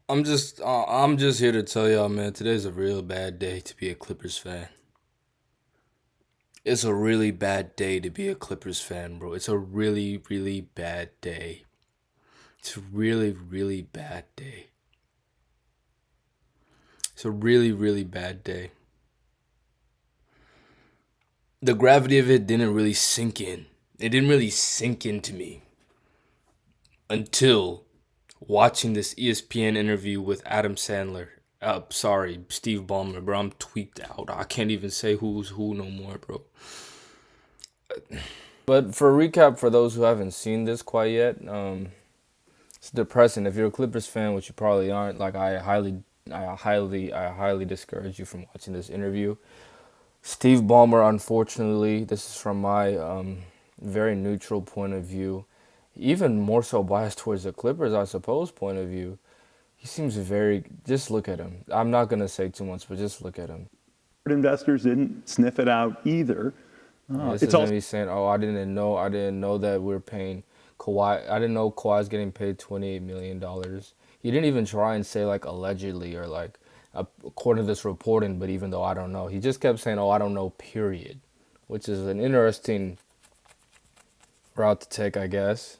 I'm just here to tell y'all, man. Today's a real bad day to be a Clippers fan. It's a really bad day to be a Clippers fan, bro. It's a really, really bad day. It's a really, really bad day. It's a really, really bad day. The gravity of it didn't really sink in. It didn't really sink into me until watching this ESPN interview with Adam Sandler. Sorry, Steve Ballmer, bro. I'm tweaked out. I can't even say who's who no more, bro. But for a recap, for those who haven't seen this quite yet, it's depressing. If you're a Clippers fan, which you probably aren't, like I highly discourage you from watching this interview. Steve Ballmer, unfortunately, this is from my very neutral point of view, even more so biased towards the Clippers, I suppose, point of view. He seems very. Just look at him. I'm not gonna say too much, but just look at him. Investors didn't sniff it out either. This is him. He's saying, "Oh, I didn't know that we're paying Kawhi. I didn't know Kawhi's getting paid $28 million." He didn't even try and say like allegedly or like according to this reporting. But even though I don't know, he just kept saying, "Oh, I don't know." Period, which is an interesting route to take, I guess.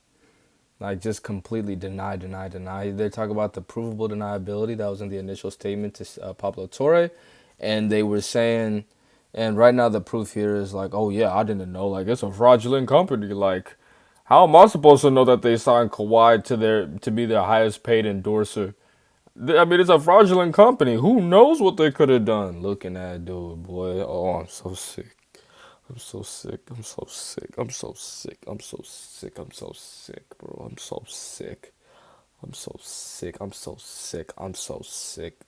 Like just completely deny. They talk about the provable deniability that was in the initial statement to Pablo Torre, and they were saying. And right now the proof here is like, oh yeah, I didn't know. Like it's a fraudulent company. Like, how am I supposed to know that they signed Kawhi to be their highest paid endorser? I mean, it's a fraudulent company. Who knows what they could have done? Looking at dude, boy. Oh, I'm so sick. I'm so sick. I'm so sick. I'm so sick. I'm so sick. I'm so sick, bro. I'm so sick. I'm so sick. I'm so sick. I'm so sick.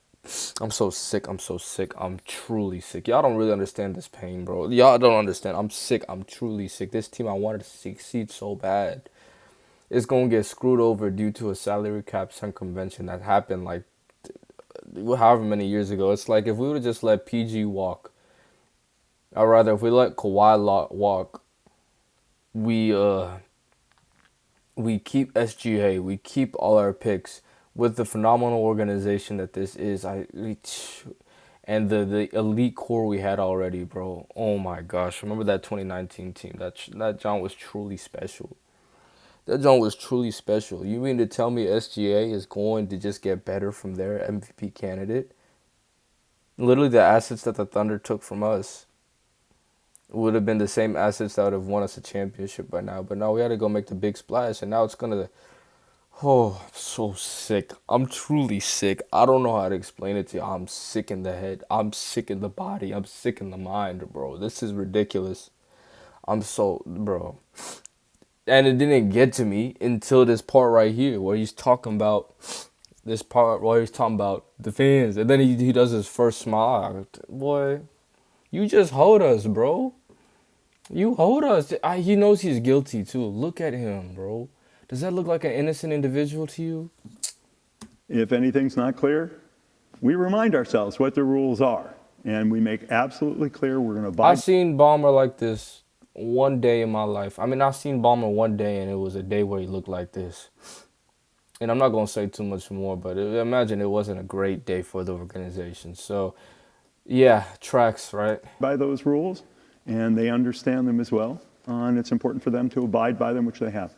I'm so sick. I'm so sick. I'm truly sick. Y'all don't really understand this pain, bro. Y'all don't understand. I'm sick. I'm truly sick. This team I wanted to succeed so bad. It's going to get screwed over due to a salary cap circumvention that happened like however many years ago. It's like if we would have just let PG walk, or rather if we let Kawhi walk, we we keep SGA, we keep all our picks with the phenomenal organization that this is. And the elite core we had already, bro. Oh my gosh, remember that 2019 team? That John was truly special. That John was truly special. You mean to tell me SGA is going to just get better from their MVP candidate? Literally, the assets that the Thunder took from us would have been the same assets that would have won us a championship by now. But now we had to go make the big splash, and now it's gonna. Oh, I'm so sick. I'm truly sick. I don't know how to explain it to you. I'm sick in the head. I'm sick in the body. I'm sick in the mind, bro. This is ridiculous. Bro. And it didn't get to me until this part right here where he's talking about the fans. And then he does his first smile. Boy, you just hold us, bro. You hold us. He knows he's guilty, too. Look at him, bro. Does that look like an innocent individual to you? If anything's not clear, we remind ourselves what the rules are, and we make absolutely clear we're going to abide. I've seen Ballmer like this one day in my life. I mean, I've seen Ballmer one day, and it was a day where he looked like this. And I'm not going to say too much more, but imagine it wasn't a great day for the organization. So, yeah, tracks, right? By those rules, and they understand them as well, and it's important for them to abide by them, which they have.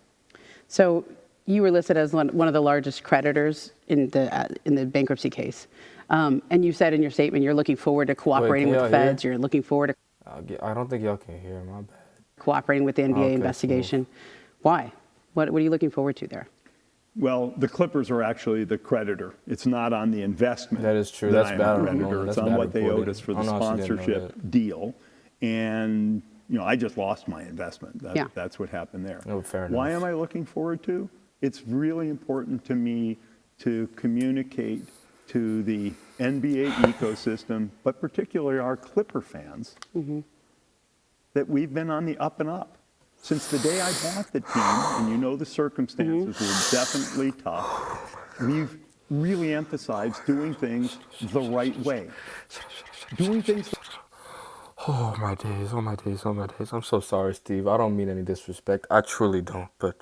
So you were listed as one of the largest creditors in the bankruptcy case. And you said in your statement you're looking forward to cooperating with the feds. Hear? You're looking forward to... I don't think y'all can hear. My bad. Cooperating with the NBA investigation. Cool. Why? What are you looking forward to there? Well, the Clippers are actually the creditor. It's not on the investment. That is true. That's bad. It's on what they owed us for the sponsorship deal. And, I just lost my investment. That's what happened there. No, fair enough. Why am I looking forward to? It's really important to me to communicate to the NBA ecosystem, but particularly our Clipper fans, that we've been on the up and up. Since the day I bought the team, and the circumstances were definitely tough, we've really emphasized doing things the right way. Doing things... Oh my days. I'm so sorry, Steve. I don't mean any disrespect. I truly don't, but...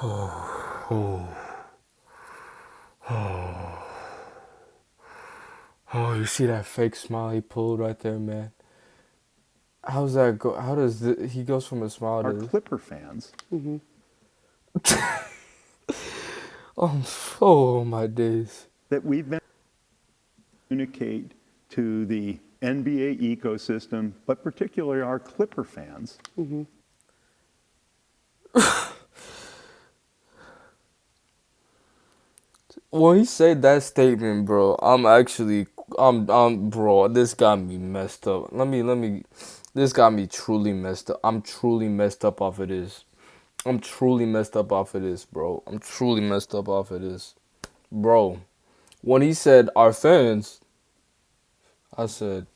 Oh. Oh, you see that fake smile he pulled right there, man? How's that go? How does he goes from a smile our to? Clipper fans Oh my days. that we've been communicate to the NBA ecosystem, but particularly our Clipper fans. When he said that statement, bro, bro, this got me messed up. This got me truly messed up. I'm truly messed up off of this. I'm truly messed up off of this, bro. I'm truly messed up off of this. Bro, when he said our fans, I said,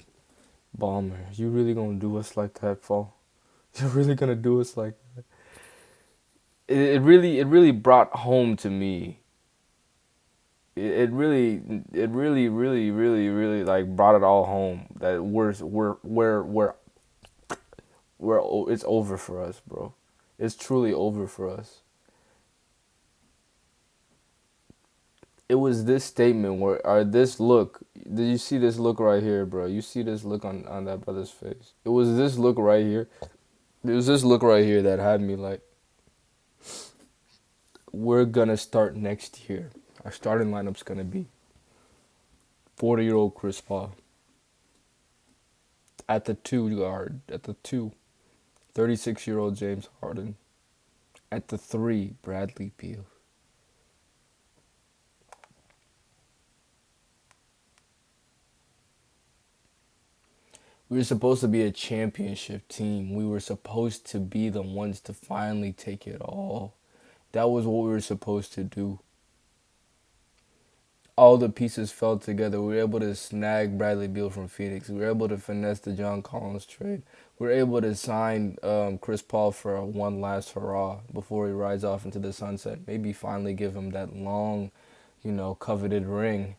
Ballmer, you really gonna do us like that, Fall? You're really gonna do us like that? It really brought home to me. It really like brought it all home that it's over for us, bro. It's truly over for us. It was this statement or this look. Did you see this look right here, bro? You see this look on that brother's face. It was this look right here. It was this look right here that had me like, we're gonna start next year. Our starting lineup's gonna be 40-year-old Chris Paul. At the 2 guard, at the 2, 36-year-old James Harden. At the 3, Bradley Beal. We were supposed to be a championship team. We were supposed to be the ones to finally take it all. That was what we were supposed to do. All the pieces fell together. We were able to snag Bradley Beal from Phoenix. We were able to finesse the John Collins trade. We were able to sign Chris Paul for one last hurrah before he rides off into the sunset. Maybe finally give him that long, coveted ring.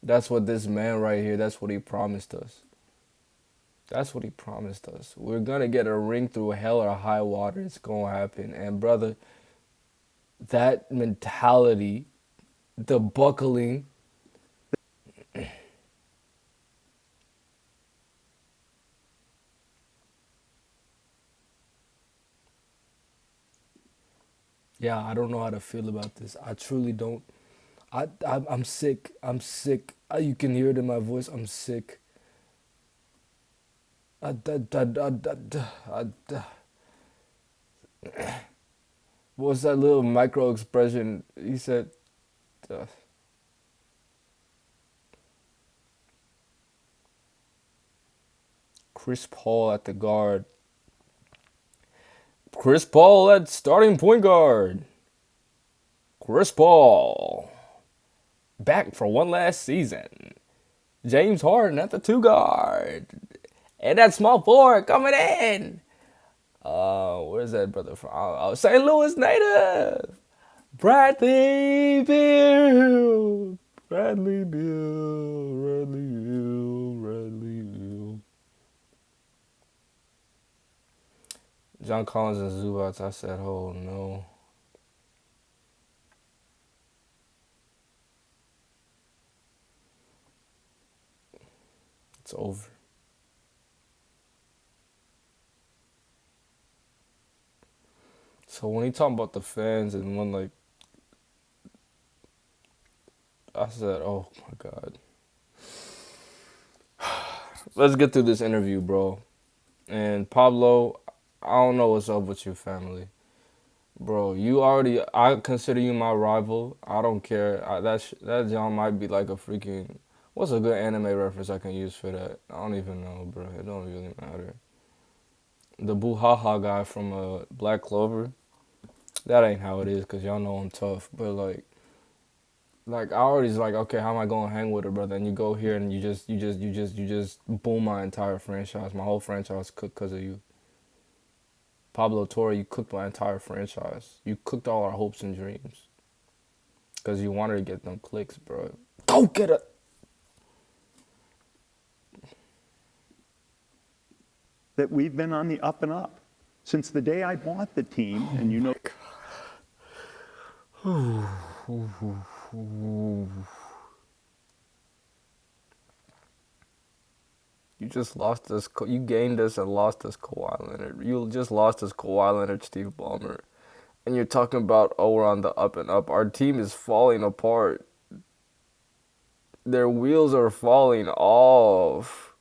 That's what this man right here, that's what he promised us. That's what he promised us. We're going to get a ring through hell or high water. It's going to happen. And, brother, that mentality, the buckling, yeah, I don't know how to feel about this. I truly don't. I'm sick. I'm sick. You can hear it in my voice. I'm sick. What's that little micro expression? He said, Chris Paul at the guard. Chris Paul at starting point guard. Chris Paul back for one last season. James Harden at the 2 guard. And that small forward coming in. Where's that brother from? St. Louis native. Bradley Beal. Bradley Beal. Bradley Beal. Bradley Beal. John Collins and Zubats, I said, oh no. It's over. So when he talking about the fans and when like, I said, oh my God. Let's get through this interview, bro. And Pablo, I don't know what's up with your family. Bro, I consider you my rival. I don't care. That John might be like a freaking, what's a good anime reference I can use for that? I don't even know, bro. It don't really matter. The Boo-ha-ha guy from Black Clover, that ain't how it is, because y'all know I'm tough. But like I already like, okay, how am I going to hang with her, brother? And you go here and you just boom my entire franchise. My whole franchise cooked because of you. Pablo Torre, you cooked my entire franchise. You cooked all our hopes and dreams. Because you wanted to get them clicks, bro. Go get it! That we've been on the up and up since the day I bought the team, and you know. You just lost us. You gained us and lost us, Kawhi Leonard. You just lost us, Kawhi Leonard, Steve Ballmer, and you're talking about, oh, we're on the up and up. Our team is falling apart. Their wheels are falling off.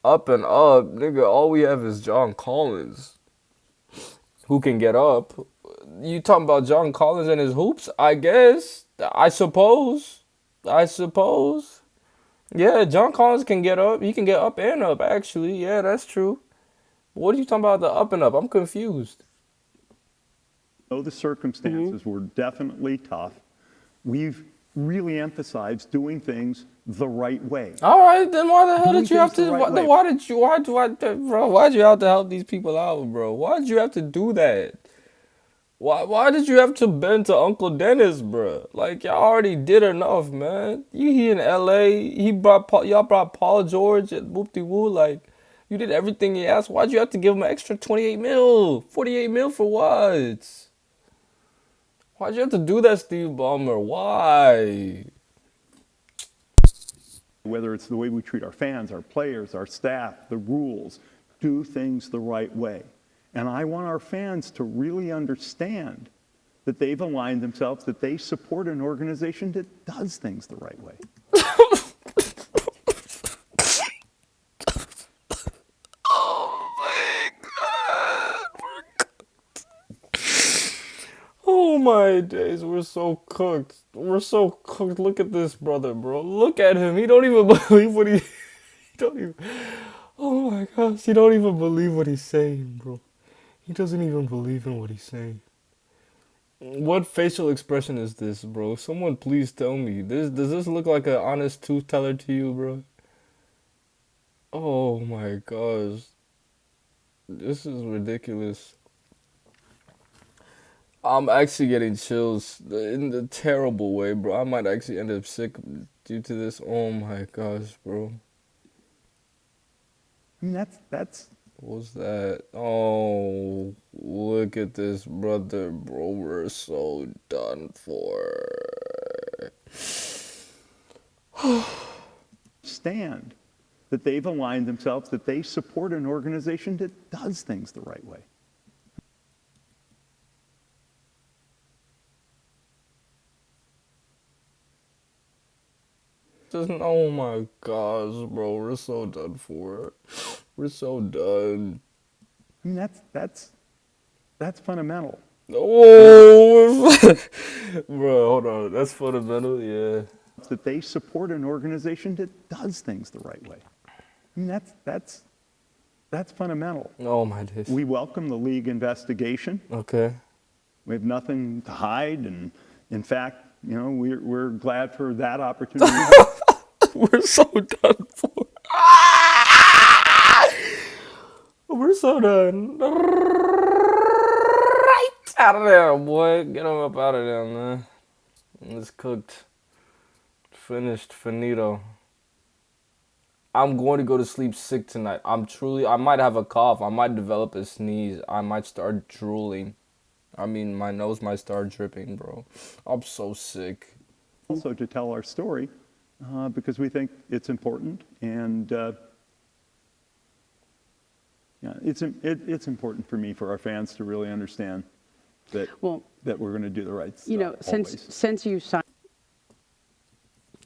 Up and up, nigga. All we have is John Collins, who can get up. You talking about John Collins and his hoops? I guess. I suppose. I suppose. Yeah, John Collins can get up. He can get up and up, actually. Yeah, that's true. What are you talking about, the up and up? I'm confused. know the circumstances were definitely tough. We've really emphasized doing things the right way. All right, then why the hell Doing did you have things to? the right way. Why'd you have to help these people out, bro? Why'd you have to do that? Why did you have to bend to Uncle Dennis, bro? Like, y'all already did enough, man. He in L.A. Y'all brought Paul George at whoop-de-woo. Like, you did everything he asked. Why'd you have to give him an extra 28 mil? 48 mil for what? Why'd you have to do that, Steve Ballmer? Why? Whether it's the way we treat our fans, our players, our staff, the rules, do things the right way. And I want our fans to really understand that they've aligned themselves, that they support an organization that does things the right way. Oh my days, we're so cooked. We're so cooked. Look at this brother, bro. Look at him. He don't even believe what he don't even. Oh my gosh, he don't even believe what he's saying, bro. He doesn't even believe in what he's saying. What facial expression is this, bro? Someone please tell me. Does this look like an honest truth teller to you, bro? Oh my gosh. This is ridiculous. I'm actually getting chills in the terrible way, bro. I might actually end up sick due to this. Oh my gosh, bro. I mean, that's What was that? Oh, look at this brother, bro. We're so done for. stand, that they've aligned themselves, that they support an organization that does things the right way. Oh my gosh, bro. We're so done for. We're so done. I mean, that's fundamental. Oh, bro, hold on. That's fundamental, yeah. That they support an organization that does things the right way. I mean, that's fundamental. Oh my days. We welcome the league investigation. Okay. We have nothing to hide, and in fact, you know, we're glad for that opportunity. We're so done for. We're so done. Right out of there, boy. Get him up out of there, man. It's cooked. Finished. Finito. I'm going to go to sleep sick tonight. I might have a cough. I might develop a sneeze. I might start drooling. I mean, my nose might start dripping, bro. I'm so sick. Also to tell our story, because we think it's important, and yeah, it's important for me, for our fans to really understand that that we're going to do the right stuff. You know, always. since you signed.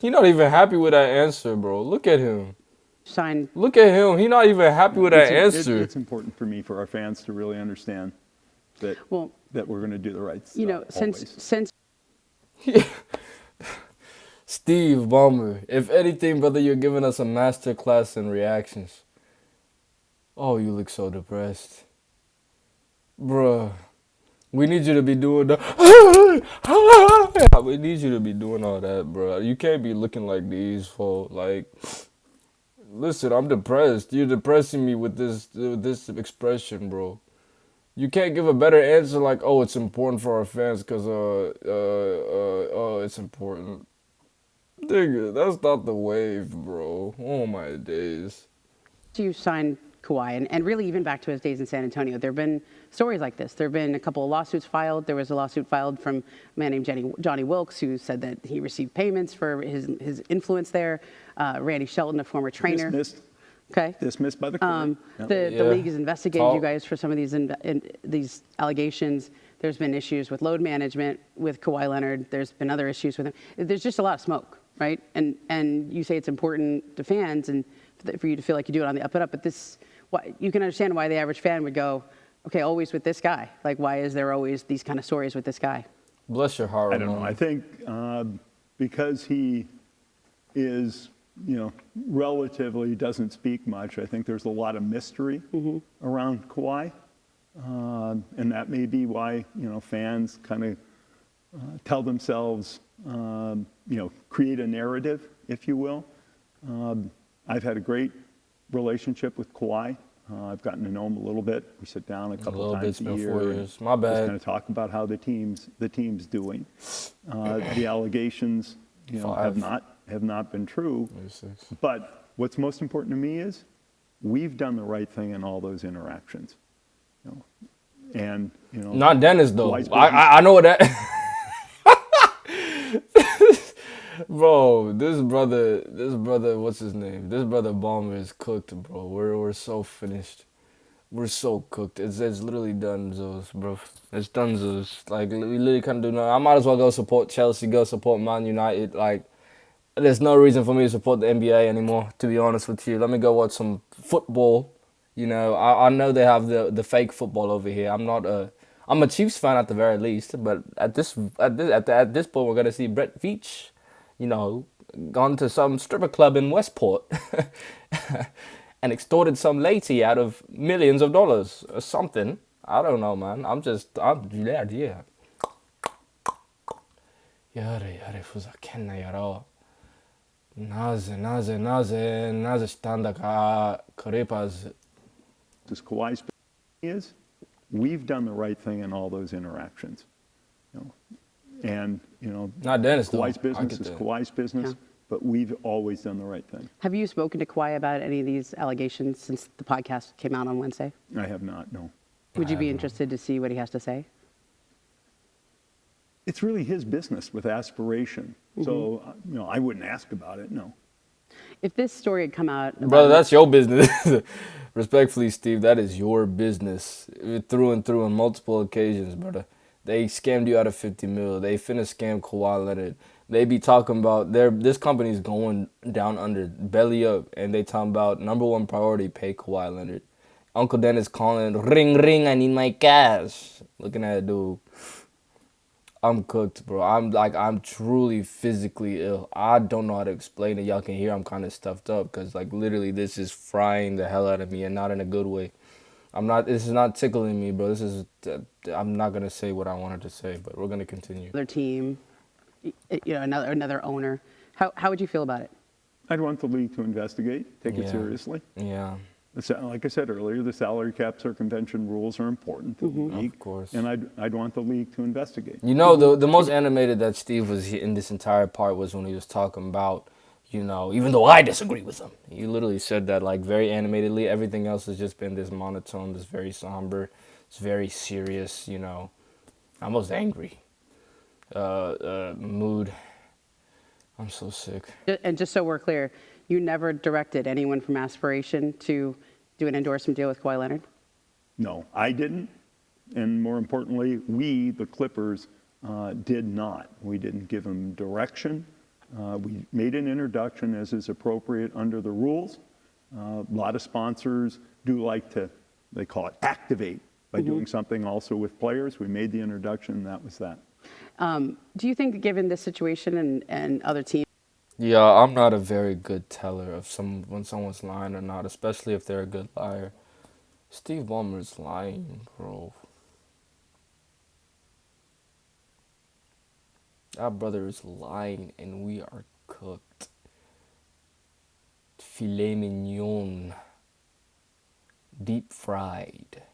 He's not even happy with that answer, bro. Look at him. Signed. Look at him. He's not even happy with that answer. It's important for me, for our fans to really understand that that we're going to do the right stuff. You know, always. since. Steve Ballmer, if anything, brother, you're giving us a master class in reactions. Oh, you look so depressed. Bruh, we need you to be doing the... We need you to be doing all that, bruh. You can't be looking like these, folks. Like, listen, I'm depressed. You're depressing me with this expression, bro. You can't give a better answer like, oh, it's important for our fans because, it's important. Nigga, that's not the wave, bro. Oh my days. You signed Kawhi, and really even back to his days in San Antonio, there have been stories like this. There have been a couple of lawsuits filed. There was a lawsuit filed from a man named Johnny Wilkes, who said that he received payments for his influence there. Randy Shelton, a former trainer. Okay. Dismissed by the court. Yep. The league has investigated you Talk. guys for some of these allegations. There's been issues with load management with Kawhi Leonard. There's been other issues with him. There's just a lot of smoke, right? And you say it's important to fans and for you to feel like you do it on the up and up. But you can understand why the average fan would go, okay, always with this guy. Like, why is there always these kind of stories with this guy? Bless your heart, I don't know. I think because he is, relatively doesn't speak much, I think there's a lot of mystery around Kawhi. And that may be why, fans kind of tell themselves, create a narrative, if you will. I've had a great relationship with Kawhi. I've gotten to know him a little bit. We sit down a couple times a year. 4 years. My bad. Just kind of talk about how the team's doing. The allegations, have not been true. 36. But what's most important to me is we've done the right thing in all those interactions. And Not Dennis though. Kawhi's I know what that. Bro, this brother, what's his name? This brother Ballmer is cooked, bro. We're so finished. We're so cooked. It's literally donezo's, bro. It's donezo's. Like, we literally can't do nothing. I might as well go support Chelsea, go support Man United. Like, there's no reason for me to support the NBA anymore, to be honest with you. Let me go watch some football. I know they have the fake football over here. I'm a Chiefs fan at the very least, but at this point we're gonna see Brett Veach, gone to some stripper club in Westport and extorted some lady out of millions of dollars or something. I don't know, man. I'm yeah. Yare fuza kenna yaro. Naze standa ka karepas. As Kawhi's is, we've done the right thing in all those interactions. And Not Dennis though. Kawhi's business get is that. Kawhi's business, but we've always done the right thing. Have you spoken to Kawhi about any of these allegations since the podcast came out on Wednesday? I have not, no. Would you be interested to see what he has to say? It's really his business with aspiration. So, I wouldn't ask about it, no. If this story had come out, Brother, that's your business. Respectfully, Steve, that is your business through and through on multiple occasions, brother. They scammed you out of 50 mil. They finna scam Kawhi Leonard. They be talking about this company's going down under, belly up, and they talking about number one priority, pay Kawhi Leonard. Uncle Dennis calling, ring, ring, I need my cash. Looking at it, dude. I'm cooked, bro. I'm truly physically ill. I don't know how to explain it. Y'all can hear I'm kind of stuffed up because, literally this is frying the hell out of me and not in a good way. This is not tickling me, bro. I'm not going to say what I wanted to say, but we're going to continue. another team, another owner, how would you feel about it? I'd want the league to investigate, take it seriously. Yeah. Like I said earlier, the salary cap circumvention rules are important to the league. Of course. And I'd want the league to investigate. The most animated that Steve was in this entire part was when he was talking about, even though I disagree with him. He literally said that, very animatedly. Everything else has just been this monotone, this very somber, it's very serious, almost angry mood. I'm so sick. And just so we're clear, you never directed anyone from Aspiration to do an endorsement deal with Kawhi Leonard? No, I didn't. And more importantly, we, the Clippers, did not. We didn't give them direction. We made an introduction as is appropriate under the rules. A lot of sponsors do like to, they call it activate by doing something also with players. We made the introduction, and that was that. Do you think, given this situation and other teams? Yeah, I'm not a very good teller of when someone's lying or not, especially if they're a good liar. Steve Ballmer's lying, bro. That brother is lying, and we are cooked. Filet mignon. Deep fried.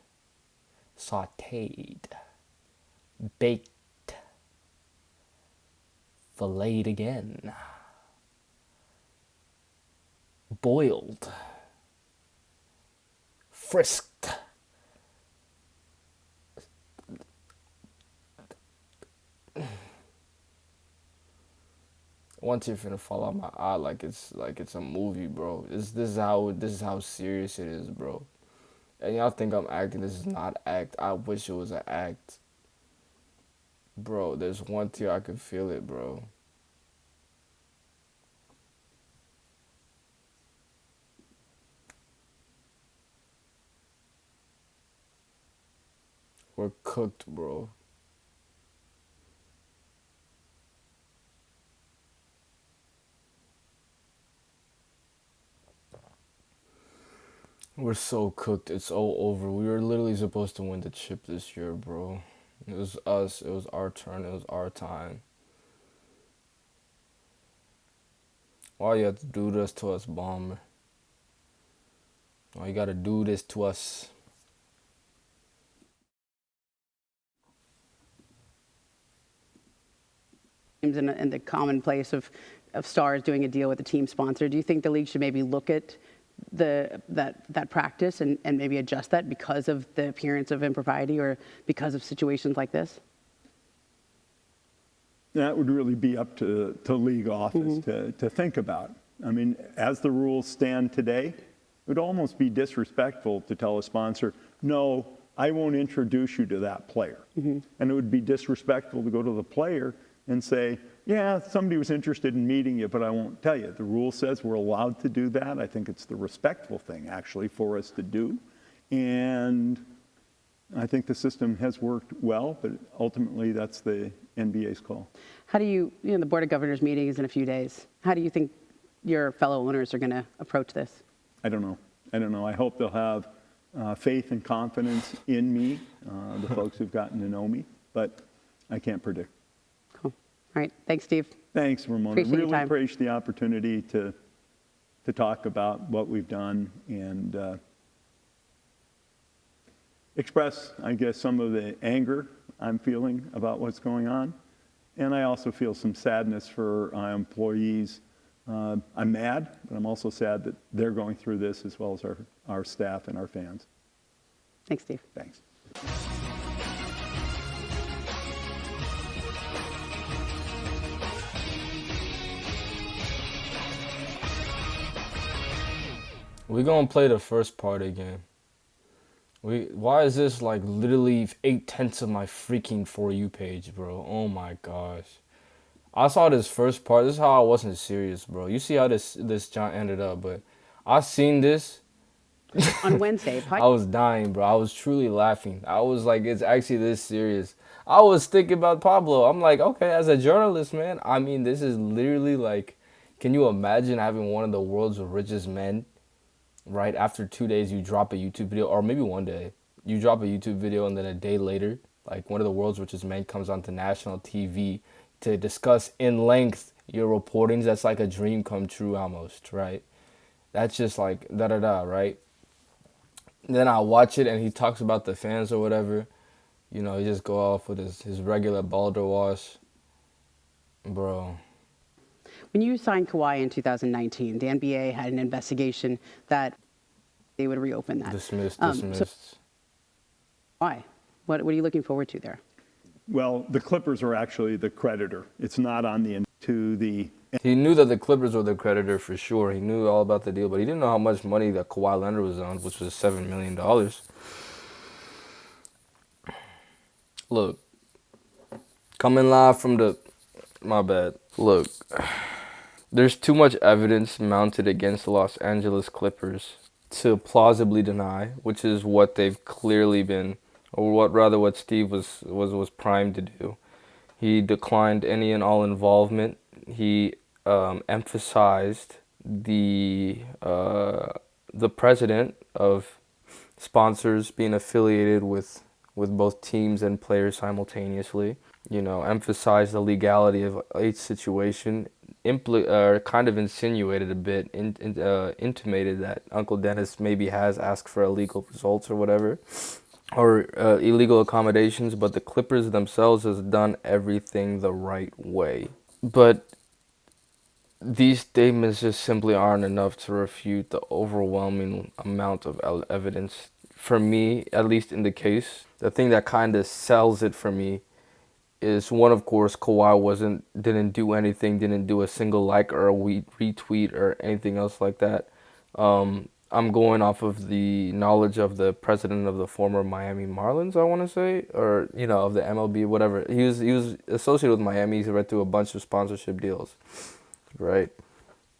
Sautéed. Baked. Filleted again. Boiled. Frisked. One tear finna fall out my eye like it's a movie, bro. This is how serious it is, bro. And y'all think I'm acting. This is not act. I wish it was an act. Bro, there's one tear I could feel it, bro. We're cooked, bro. We're so cooked. It's all over. We were literally supposed to win the chip this year, bro. It was us. It was our turn. It was our time. Why you have to do this to us, Ballmer? Why you gotta do this to us? And the commonplace of stars doing a deal with a team sponsor. Do you think the league should maybe look at that practice and maybe adjust that because of the appearance of impropriety or because of situations like this? That would really be up to league office to think about. I mean, as the rules stand today, it would almost be disrespectful to tell a sponsor, no, I won't introduce you to that player. And it would be disrespectful to go to the player and say, yeah, somebody was interested in meeting you, but I won't tell you. The rule says we're allowed to do that. I think it's the respectful thing, actually, for us to do. And I think the system has worked well, but ultimately that's the NBA's call. How do you know, the Board of Governors meeting is in a few days. How do you think your fellow owners are going to approach this? I don't know. I don't know. I hope they'll have faith and confidence in me, the folks who've gotten to know me, but I can't predict. Cool. All right. Thanks, Steve. Thanks, Ramona. Appreciate your Really time. appreciate the opportunity to talk about what we've done and express, I guess, some of the anger I'm feeling about what's going on. And I also feel some sadness for our employees. I'm mad, but I'm also sad that they're going through this as well as our staff and our fans. Thanks, Steve. Thanks. We gonna play the first part again. Why is this like literally 8/10 of my freaking For You page, bro? Oh my gosh. I saw this first part. This is how I wasn't serious, bro. You see how this John ended up, but I seen this. On Wednesday, I was dying, bro. I was truly laughing. I was like, it's actually this serious. I was thinking about Pablo. I'm like, okay, as a journalist, man, I mean, this is literally like, can you imagine having one of the world's richest men, right after 2 days you drop a YouTube video, or maybe one day, you drop a YouTube video and then a day later, like one of the world's richest men comes onto national TV to discuss in length your reportings. That's like a dream come true almost, right? That's just like da-da-da, right? Then I watch it and he talks about the fans or whatever. You know, he just go off with his regular balder wash. Bro. When you signed Kawhi in 2019, the NBA had an investigation that they would reopen that. Dismissed. So why? What are you looking forward to there? Well, the Clippers are actually the creditor. It's not on the He knew that the Clippers were the creditor for sure. He knew all about the deal, but he didn't know how much money that Kawhi Leonard was on, which was $7 million. Look, coming live from the... My bad. Look, there's too much evidence mounted against the Los Angeles Clippers to plausibly deny, which is what they've clearly been, or what Steve was primed to do. He declined any and all involvement. He emphasized the precedent of sponsors being affiliated with both teams and players simultaneously. You know, emphasized the legality of each situation. Kind of insinuated a bit, intimated that Uncle Dennis maybe has asked for illegal results or whatever, or illegal accommodations, but the Clippers themselves has done everything the right way. But these statements just simply aren't enough to refute the overwhelming amount of evidence. For me, at least in the case, the thing that kind of sells it for me is one, of course, Kawhi didn't do anything, didn't do a single like or a retweet or anything else like that. I'm going off of the knowledge of the president of the former Miami Marlins, I want to say, or of the MLB, whatever. He was associated with Miami. He's read through a bunch of sponsorship deals, right?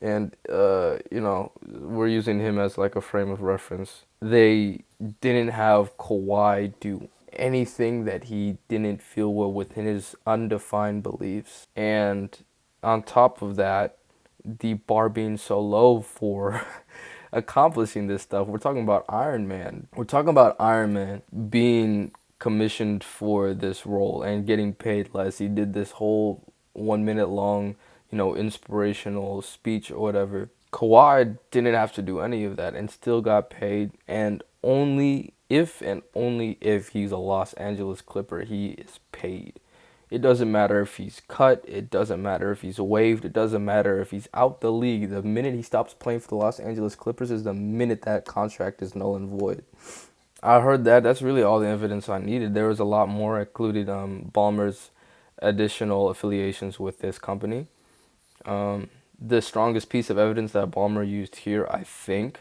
And we're using him as like a frame of reference. They didn't have Kawhi do anything that he didn't feel were within his undefined beliefs. And on top of that, the bar being so low for accomplishing this stuff. We're talking about Iron Man. We're talking about Iron Man being commissioned for this role and getting paid less. He did this whole 1 minute long, inspirational speech or whatever. Kawhi didn't have to do any of that and still got paid, and only if he's a Los Angeles Clipper, he is paid. It doesn't matter if he's cut. It doesn't matter if he's waived. It doesn't matter if he's out the league. The minute he stops playing for the Los Angeles Clippers is the minute that contract is null and void. I heard that. That's really all the evidence I needed. There was a lot more, included Ballmer's additional affiliations with this company. The strongest piece of evidence that Ballmer used here, I think,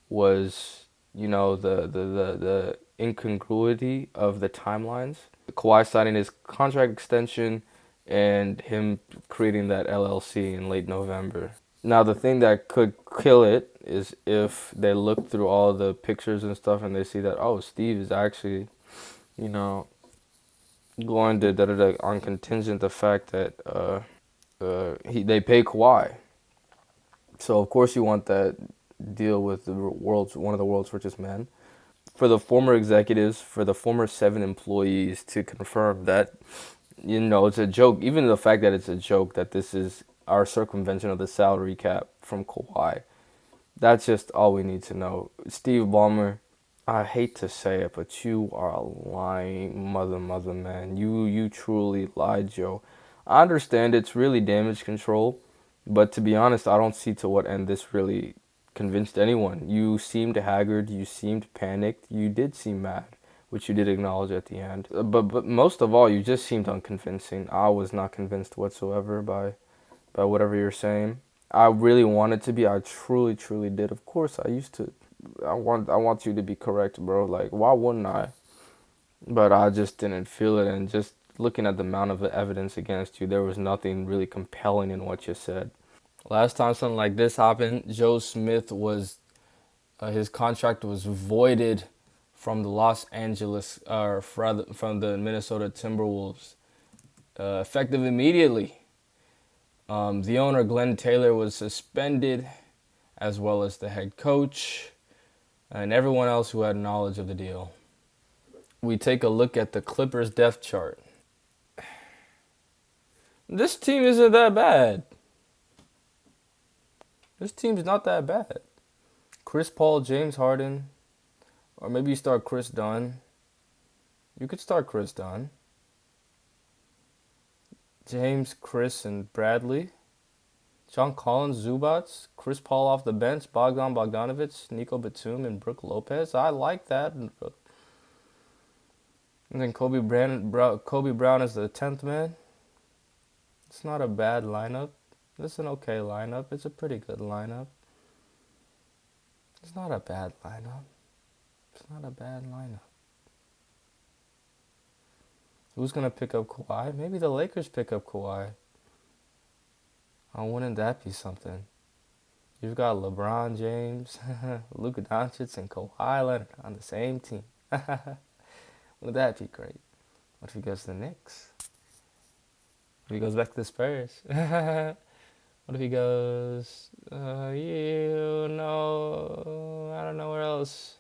was the incongruity of the timelines. Kawhi signing his contract extension and him creating that LLC in late November. Now, the thing that could kill it is if they look through all the pictures and stuff and they see that, oh, Steve is actually, you know, going to on contingent the fact that they pay Kawhi. So of course you want that deal with one of the world's richest men. For the former executives, for the former 7 employees to confirm that, it's a joke. Even the fact that it's a joke that this is our circumvention of the salary cap from Kawhi. That's just all we need to know. Steve Ballmer, I hate to say it, but you are a lying mother, man. You truly lied, Joe. I understand it's really damage control, but to be honest, I don't see to what end this really convinced anyone. You seemed haggard, you seemed panicked, you did seem mad, which you did acknowledge at the end. But most of all, you just seemed unconvincing. I was not convinced whatsoever by whatever you're saying. I really wanted to be. I truly did. Of course, I used to. I want you to be correct, bro. Like, why wouldn't I? But I just didn't feel it, and just looking at the amount of evidence against you, there was nothing really compelling in what you said. Last time something like this happened, Joe Smith his contract was voided from the Los Angeles, from the Minnesota Timberwolves, effective immediately. The owner, Glenn Taylor, was suspended, as well as the head coach and everyone else who had knowledge of the deal. We take a look at the Clippers depth chart. This team isn't that bad. This team's not that bad. Chris Paul, James Harden, or maybe you start Chris Dunn. You could start Chris Dunn. James, Chris, and Bradley. John Collins, Zubats, Chris Paul off the bench, Bogdan Bogdanovic, Nico Batum, and Brook Lopez. I like that. And then Kobe Brown is the 10th man. It's not a bad lineup. It's an okay lineup. It's a pretty good lineup. It's not a bad lineup. It's not a bad lineup. Who's going to pick up Kawhi? Maybe the Lakers pick up Kawhi. Oh, wouldn't that be something? You've got LeBron James, Luka Doncic, and Kawhi Leonard on the same team. Wouldn't that be great? What if he goes to the Knicks? What if he goes back to the Spurs? What if he goes, I don't know where else.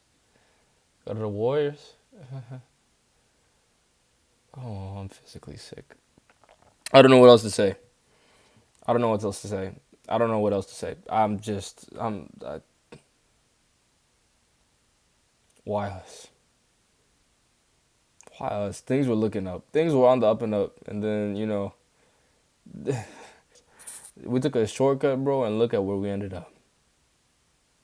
Go to the Warriors? Oh, I'm physically sick. I don't know what else to say. I don't know what else to say. Why us? Why us? Things were looking up. Things were on the up and up. And then, we took a shortcut, bro, and look at where we ended up.